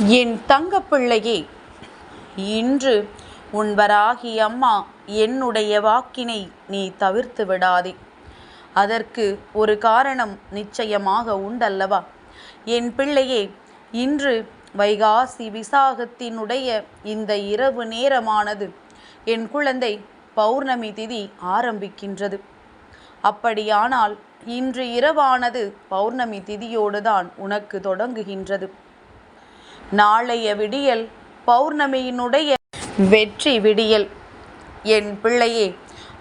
என் தங்கப்பிள்ளையே, இன்று உன் வராகி அம்மா என்னுடைய வாக்கினை நீ தவிர்த்து விடாதே. அதற்கு ஒரு காரணம் நிச்சயமாக உண்டல்லவா? என் பிள்ளையே, இன்று வைகாசி விசாகத்தினுடைய இந்த இரவு நேரமானது என் குழந்தை பௌர்ணமி திதி ஆரம்பிக்கின்றது. அப்படியானால் இன்று இரவானது பௌர்ணமி திதியோடுதான் உனக்கு தொடங்குகின்றது. நாளைய விடியல் பௌர்ணமியினுடைய வெற்றி விடியல். என் பிள்ளையே,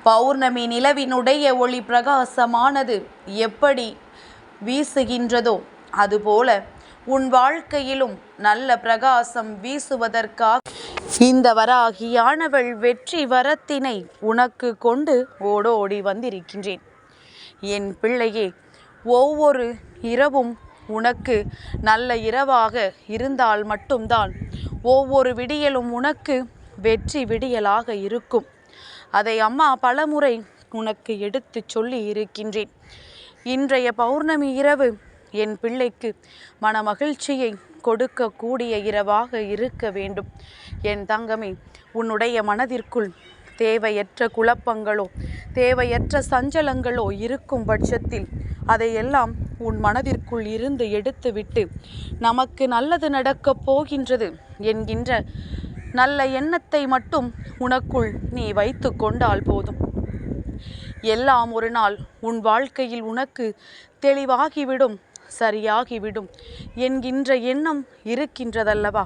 பௌர்ணமி நிலவினுடைய ஒளி பிரகாசமானது எப்படி வீசுகின்றதோ அதுபோல உன் வாழ்க்கையிலும் நல்ல பிரகாசம் வீசுவதற்காக இந்த வராகியானவள் வெற்றி வரத்தினை உனக்கு கொண்டு ஓடோடி வந்திருக்கின்றேன். என் பிள்ளையே, ஒவ்வொரு இரவும் உனக்கு நல்ல இரவாக இருந்தால் மட்டும்தான் ஒவ்வொரு விடியலும் உனக்கு வெற்றி விடியலாக இருக்கும். அதை அம்மா பலமுறை உனக்கு எடுத்து சொல்லி இருக்கின்றேன். இன்றைய பௌர்ணமி இரவு என் பிள்ளைக்கு மனமகிழ்ச்சியை கொடுக்கக்கூடிய இரவாக இருக்க வேண்டும். என் தங்கமே, உன்னுடைய மனதிற்குள் தேவையற்ற குழப்பங்களோ தேவையற்ற சஞ்சலங்களோ இருக்கும் பட்சத்தில் அதையெல்லாம் உன் மனதிற்குள் இருந்து எடுத்துவிட்டு நமக்கு நல்லது நடக்கப் போகின்றது என்கின்ற நல்ல எண்ணத்தை மட்டும் உனக்குள் நீ வைத்து கொண்டால் போதும். எல்லாம் ஒரு நாள் உன் வாழ்க்கையில் உனக்கு தெளிவாகிவிடும், சரியாகிவிடும் என்கின்ற எண்ணம் இருக்கின்றதல்லவா?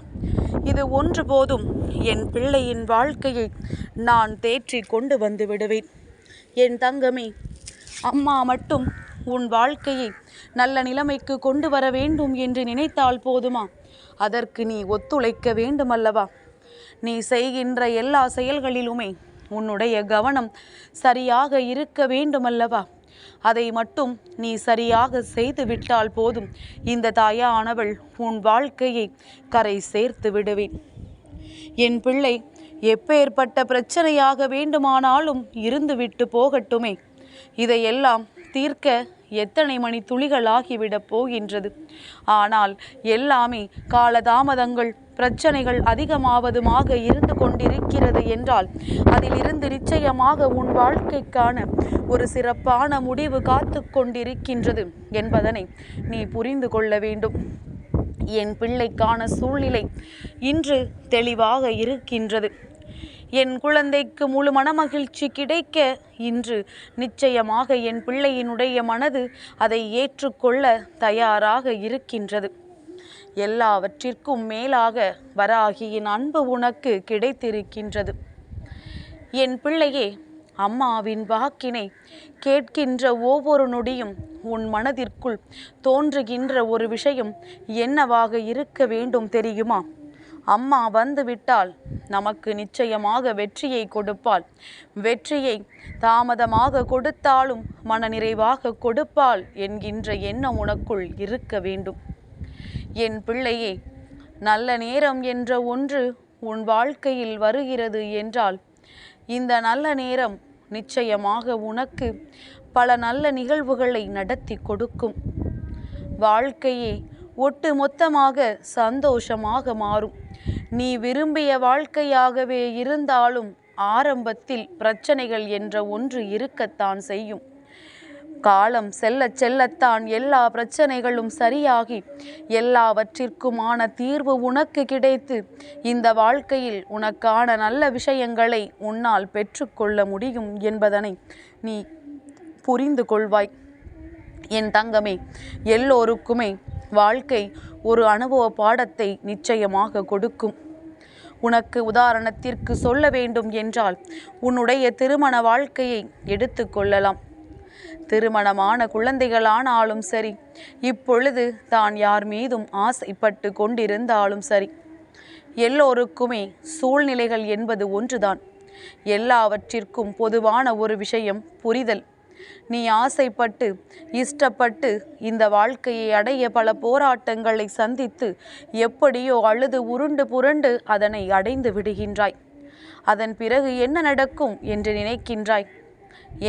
இது ஒன்று போதும், என் பிள்ளையின் வாழ்க்கையை நான் தேற்றி கொண்டு வந்து விடுவேன். என் தங்கமே, அம்மா மட்டும் உன் வாழ்க்கையை நல்ல நிலைமைக்கு கொண்டு வர வேண்டும் என்று நினைத்தால் போதுமா? அதற்கு நீ ஒத்துழைக்க வேண்டுமல்லவா? நீ செய்கின்ற எல்லா செயல்களிலுமே உன்னுடைய கவனம் சரியாக இருக்க வேண்டுமல்லவா? அதை மட்டும் நீ சரியாக செய்து விட்டால் போதும், இந்த தாயானவள் உன் வாழ்க்கையை கரை சேர்த்து விடுவேன். என் பிள்ளை, எப்பேற்பட்ட பிரச்சனையாக வேண்டுமானாலும் இருந்துவிட்டு போகட்டுமே, இதையெல்லாம் தீர்க்க எத்தனை மணி துளிகள் ஆகிவிடப் போகின்றது. ஆனால் எல்லாமே காலதாமதங்கள், பிரச்சனைகள் அதிகமாவதுமாக இருந்து கொண்டிருக்கிறது என்றால் அதிலிருந்து நிச்சயமாக உன் வாழ்க்கைக்கான ஒரு சிறப்பான முடிவு காத்து கொண்டிருக்கின்றது என்பதனை நீ புரிந்து கொள்ள வேண்டும். என் பிள்ளைக்கான சூழ்நிலை இன்று தெளிவாக இருக்கின்றது. என் குழந்தைக்கு முழு மனமகிழ்ச்சி கிடைக்க இன்று நிச்சயமாக என் பிள்ளையினுடைய மனது அதை ஏற்றுக்கொள்ள தயாராக இருக்கின்றது. எல்லாவற்றிற்கும் மேலாக வராகியின் அன்பு உனக்கு கிடைத்திருக்கின்றது. என் பிள்ளையே, அம்மாவின் வாக்கினை கேட்கின்ற ஒவ்வொரு நொடியும் உன் மனதிற்குள் தோன்றுகின்ற ஒரு விஷயம் என்னவாக இருக்க வேண்டும் தெரியுமா? அம்மா வந்துவிட்டால் நமக்கு நிச்சயமாக வெற்றியை கொடுப்பாள். வெற்றியை தாமதமாக கொடுத்தாலும் மனநிறைவாக கொடுப்பாள் என்கின்ற எண்ணம் உனக்குள் இருக்க வேண்டும். என் பிள்ளையே, நல்ல நேரம் என்ற ஒன்று உன் வாழ்க்கையில் வருகிறது என்றால் இந்த நல்ல நேரம் நிச்சயமாக உனக்கு பல நல்ல நிகழ்வுகளை நடத்தி கொடுக்கும். வாழ்க்கையே ஒட்டு மொத்தமாக சந்தோஷமாக மாறும். நீ விரும்பிய வாழ்க்கையாகவே இருந்தாலும் ஆரம்பத்தில் பிரச்சனைகள் என்ற ஒன்று இருக்கத்தான் செய்யும். காலம் செல்ல செல்லத்தான் எல்லா பிரச்சனைகளும் சரியாகி எல்லாவற்றிற்குமான தீர்வு உனக்கு கிடைத்து இந்த வாழ்க்கையில் உனக்கான நல்ல விஷயங்களை உன்னால் பெற்றுக்கொள்ள முடியும் என்பதனை நீ புரிந்து கொள்வாய். என் தங்கமே, எல்லோருக்குமே வாழ்க்கை ஒரு அனுபவ பாடத்தை நிச்சயமாக கொடுக்கும். உனக்கு உதாரணத்திற்கு சொல்ல வேண்டும் என்றால் உன்னுடைய திருமண வாழ்க்கையை எடுத்து கொள்ளலாம். திருமணமான குழந்தைகளானாலும் சரி, இப்பொழுது தான் யார் மீதும் ஆசைப்பட்டு கொண்டிருந்தாலும் சரி, எல்லோருக்குமே சூழ்நிலைகள் என்பது ஒன்றுதான். எல்லாவற்றிற்கும் பொதுவான ஒரு விஷயம் புரிதல். நீ ஆசைப்பட்டு இஷ்டப்பட்டு இந்த வாழ்க்கையை அடைய பல போராட்டங்களை சந்தித்து எப்படியோ அழுது உருண்டு புரண்டு அதனை அடைந்து விடுகின்றாய். அதன் பிறகு என்ன நடக்கும் என்று நினைக்கின்றாய்?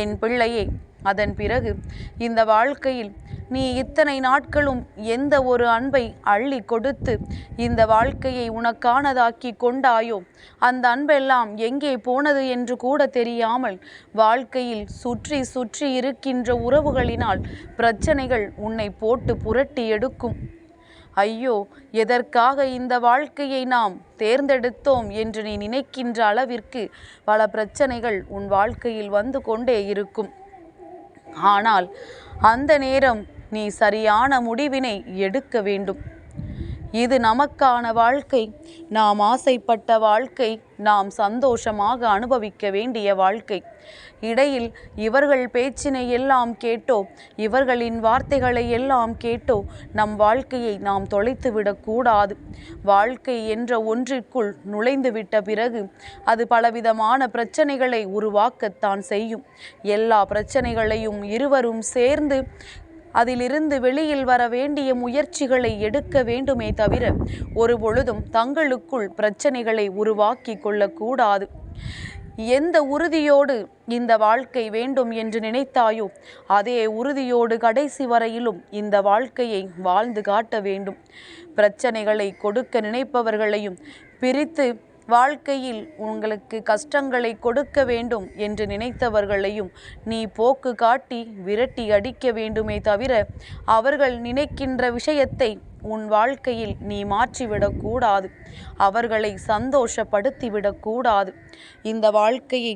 என் பிள்ளையே, அதன் பிறகு இந்த வாழ்க்கையில் நீ இத்தனை நாட்களும் எந்த ஒரு அன்பை அள்ளி கொடுத்து இந்த வாழ்க்கையை உனக்கானதாக்கி கொண்டாயோ அந்த அன்பெல்லாம் எங்கே போனது என்று கூட தெரியாமல் வாழ்க்கையில் சுற்றி சுற்றி இருக்கின்ற உறவுகளினால் பிரச்சனைகள் உன்னை போட்டு புரட்டி எடுக்கும். ஐயோ, எதற்காக இந்த வாழ்க்கையை நாம் தேர்ந்தெடுத்தோம் என்று நீ நினைக்கின்ற அளவிற்கு பல பிரச்சனைகள் உன் வாழ்க்கையில் வந்து கொண்டே இருக்கும். ஆனால் அந்த நேரம் நீ சரியான முடிவினை எடுக்க வேண்டும். இது நமக்கான வாழ்க்கை, நாம் ஆசைப்பட்ட வாழ்க்கை, நாம் சந்தோஷமாக அனுபவிக்க வேண்டிய வாழ்க்கை. இடையில் இவர்கள் பேச்சினை எல்லாம் கேட்டோ, இவர்களின் வார்த்தைகளை எல்லாம் கேட்டோ நம் வாழ்க்கையை நாம் தொலைத்து விடக்கூடாது. வாழ்க்கை என்ற ஒன்றிற்குள் நுழைந்து விட்ட பிறகு அது பலவிதமான பிரச்சனைகளை உருவாக்கத்தான் செய்யும். எல்லா பிரச்சனைகளையும் இருவரும் சேர்ந்து அதிலிருந்து வெளியில் வர வேண்டிய முயற்சிகளை எடுக்க வேண்டுமே தவிர ஒரு பொழுதும் தங்களுக்குள் பிரச்சனைகளை உருவாக்கி கொள்ளக்கூடாது. எந்த உறுதியோடு இந்த வாழ்க்கை வேண்டும் என்று நினைத்தாயோ அதே உறுதியோடு கடைசி வரையிலும் இந்த வாழ்க்கையை வாழ்ந்து காட்ட வேண்டும். பிரச்சனைகளை கொடுக்க நினைப்பவர்களையும் பிரித்து வாழ்க்கையில் உங்களுக்கு கஷ்டங்களை கொடுக்க வேண்டும் என்று நினைத்தவர்களையும் நீ போக்கு காட்டி விரட்டி அடிக்க வேண்டுமே தவிர அவர்கள் நினைக்கின்ற விஷயத்தை உன் வாழ்க்கையில் நீ மாற்றிவிடக்கூடாது. அவர்களை சந்தோஷப்படுத்திவிடக்கூடாது. இந்த வாழ்க்கையை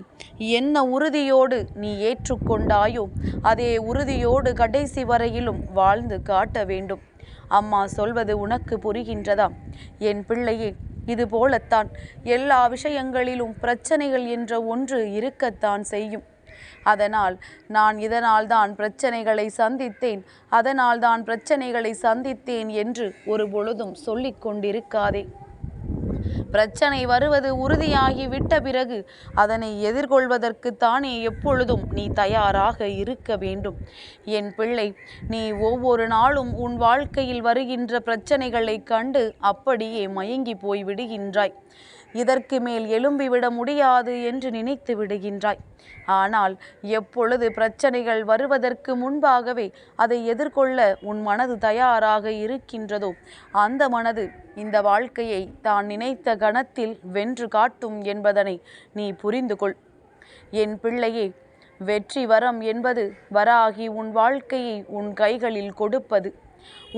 என்ன உறுதியோடு நீ ஏற்றுக்கொண்டாயோ அதே உறுதியோடு கடைசி வரையிலும் வாழ்ந்து காட்ட வேண்டும். அம்மா சொல்வது உனக்கு புரிகின்றதா? என் பிள்ளையே, இது போலத்தான் எல்லா விஷயங்களிலும் பிரச்சனைகள் என்ற ஒன்று இருக்கத்தான் செய்யும். அதனால் நான் இதனால்தான் பிரச்சனைகளை சந்தித்தேன், அதனால்தான் பிரச்சனைகளை சந்தித்தேன் என்று ஒரு பொழுதும் சொல்லிக் கொண்டிருக்காதே. பிரச்சனை வருவது உறுதியாகி விட்ட பிறகு அதனை எதிர்கொள்வதற்கு தானே எப்பொழுதும் நீ தயாராக இருக்க வேண்டும். என் பிள்ளை, நீ ஒவ்வொரு நாளும் உன் வாழ்க்கையில் வருகின்ற பிரச்சனைகளை கண்டு அப்படியே மயங்கி போய் விடுகின்றாய். இதற்கு மேல் எழும்பிவிட முடியாது என்று நினைத்து விடுகின்றாய். ஆனால் எப்பொழுது பிரச்சனைகள் வருவதற்கு முன்பாகவே அதை எதிர்கொள்ள உன் மனது தயாராக இருக்கின்றதோ அந்த மனது இந்த வாழ்க்கையை தான் நினைத்த கணத்தில் வென்று காட்டும் என்பதனை நீ புரிந்து கொள். என் பிள்ளையே, வெற்றி வரம் என்பது வராகி உன் வாழ்க்கையை உன் கைகளில் கொடுப்பது,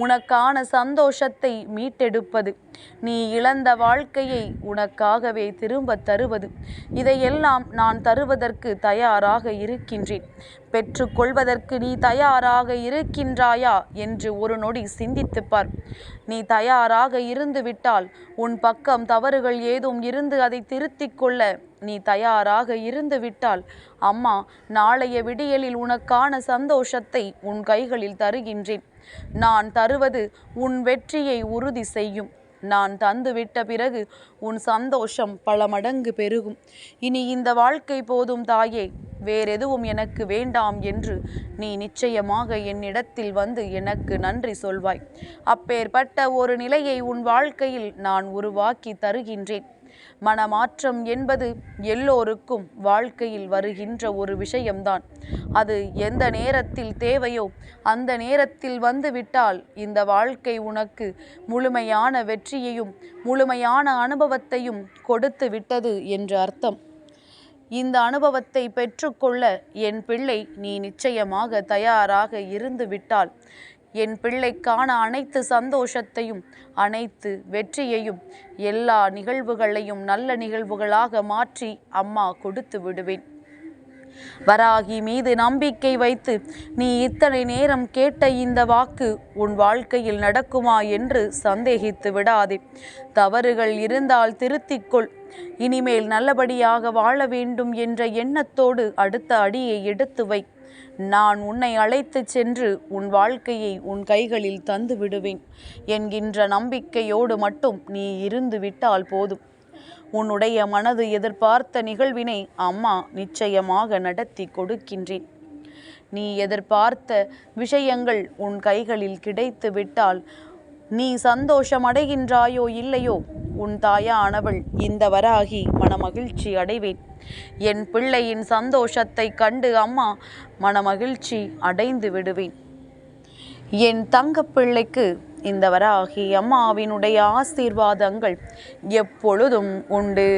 உனக்கான சந்தோஷத்தை மீட்டெடுப்பது, நீ இழந்த வாழ்க்கையை உனக்காகவே திரும்ப தருவது. இதையெல்லாம் நான் தருவதற்கு தயாராக இருக்கின்றேன். பெற்றுக்கொள்வதற்கு நீ தயாராக இருக்கின்றாயா என்று ஒரு நொடி சிந்தித்துப் பார். நீ தயாராக இருந்து விட்டால், உன் பக்கம் தவறுகள் ஏதும் இருந்து அதை திருத்திக் கொள்ள நீ தயாராக இருந்து விட்டால், அம்மா நாளைய விடியலில் உனக்கான சந்தோஷத்தை உன் கைகளில் தருகின்றேன். நான் தருவது உன் வெற்றியை உறுதி செய்யும். நான் தந்துவிட்ட பிறகு உன் சந்தோஷம் பல மடங்கு பெருகும். இனி இந்த வாழ்க்கை போதும் தாயே, வேறெதுவும் எனக்கு வேண்டாம் என்று நீ நிச்சயமாக என்னிடத்தில் வந்து எனக்கு நன்றி சொல்வாய். அப்பேற்பட்ட ஒரு நிலையை உன் வாழ்க்கையில் நான் உருவாக்கி தருகின்றேன். மனமாற்றம் என்பது எல்லோருக்கும் வாழ்க்கையில் வருகின்ற ஒரு விஷயம்தான். அது எந்த நேரத்தில் தேவையோ அந்த நேரத்தில் வந்துவிட்டால் இந்த வாழ்க்கை உனக்கு முழுமையான வெற்றியையும் முழுமையான அனுபவத்தையும் கொடுத்து விட்டது என்று அர்த்தம். இந்த அனுபவத்தை பெற்றுக்கொள்ள என் பிள்ளை நீ நிச்சயமாக தயாராக இருந்து விட்டால், என் பிள்ளைக்கான அனைத்து சந்தோஷத்தையும் அனைத்து வெற்றியையும் எல்லா நிகழ்வுகளையும் நல்ல நிகழ்வுகளாக மாற்றி அம்மா கொடுத்து விடுவேன். வராகி மீது நம்பிக்கை வைத்து நீ இத்தனை நேரம் கேட்ட இந்த வாக்கு உன் வாழ்க்கையில் நடக்குமா என்று சந்தேகித்து விடாதே. தவறுகள் இருந்தால் திருத்திக்கொள். இனிமேல் நல்லபடியாக வாழ வேண்டும் என்ற எண்ணத்தோடு அடுத்த அடியை எடுத்து வை. நான் உன்னை அழைத்து சென்று உன் வாழ்க்கையை உன் கைகளில் தந்து விடுவேன் என்கின்ற நம்பிக்கையோடு மட்டும் நீ இருந்து விட்டால் போதும். உன்னுடைய மனது எதிர்பார்த்த நிகழ்வினை அம்மா நிச்சயமாக நடத்தி கொடுக்கின்றேன். நீ எதிர்பார்த்த விஷயங்கள் உன் கைகளில் கிடைத்து விட்டால் நீ சந்தோஷம் அடைகின்றாயோ இல்லையோ, உன் தாயானவள் இந்த வராகி மனமகிழ்ச்சி அடைவேன். என் பிள்ளையின் சந்தோஷத்தை கண்டு அம்மா மனமகிழ்ச்சி அடைந்து விடுவேன். என் தங்கப்பிள்ளைக்கு இந்த வராகி அம்மாவினுடைய ஆசீர்வாதங்கள் எப்பொழுதும் உண்டு.